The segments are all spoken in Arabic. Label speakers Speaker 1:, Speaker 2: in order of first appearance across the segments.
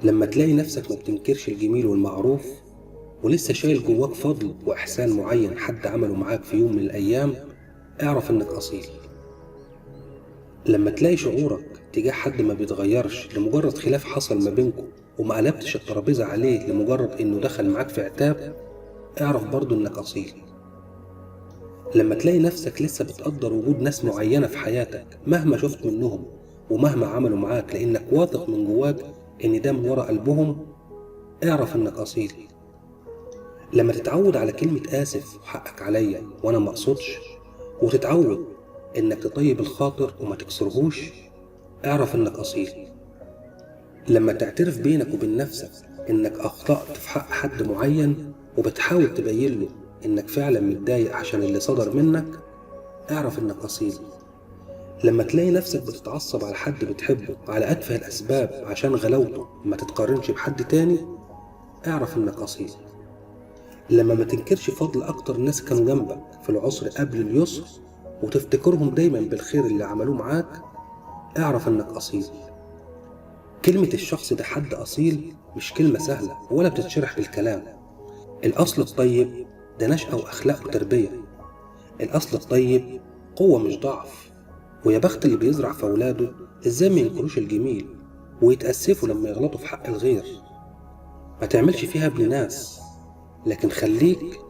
Speaker 1: لما تلاقي نفسك ما بتنكرش الجميل والمعروف ولسه شايل جواك فضل وإحسان معين حد عمله معاك في يوم من الأيام، اعرف إنك أصيل. لما تلاقي شعورك تجاه حد ما بيتغيرش لمجرد خلاف حصل ما بينكم وما قلبتش الترابيزة عليه لمجرد إنه دخل معاك في عتاب، اعرف برضو إنك أصيل. لما تلاقي نفسك لسه بتقدر وجود ناس معينة في حياتك مهما شفت منهم ومهما عملوا معاك لأنك واثق من جواك إن ده من ورا قلبهم، اعرف إنك أصيل. لما تتعود على كلمة آسف وحقك عليا وأنا مقصودش، وتتعود إنك تطيب الخاطر وما تكسرهوش، اعرف إنك أصيل. لما تعترف بينك وبين نفسك إنك أخطأت في حق حد معين وبتحاول تبين له إنك فعلا متضايق عشان اللي صدر منك، اعرف إنك أصيل. لما تلاقي نفسك بتتعصب على حد بتحبه على أتفه الأسباب عشان غلاوته ما تتقارنش بحد تاني، اعرف إنك أصيل. لما ما تنكرش فضل أكتر ناس كانوا جنبك في العسر قبل اليسر وتفتكرهم دايما بالخير اللي عملوه معاك، اعرف إنك أصيل. كلمة الشخص ده حد أصيل مش كلمة سهلة ولا بتتشرح بالكلام. الأصل الطيب ده نشأة وأخلاق وتربية. الأصل الطيب قوة مش ضعف. ويا بخت اللي بيزرع في أولاده إزاي ما ينكروش الجميل ويتأسفوا لما يغلطوا في حق الغير. ما تعملش فيها ابن ناس، لكن خليك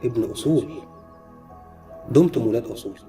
Speaker 1: ابن أصول. دمتم ولاد أصول.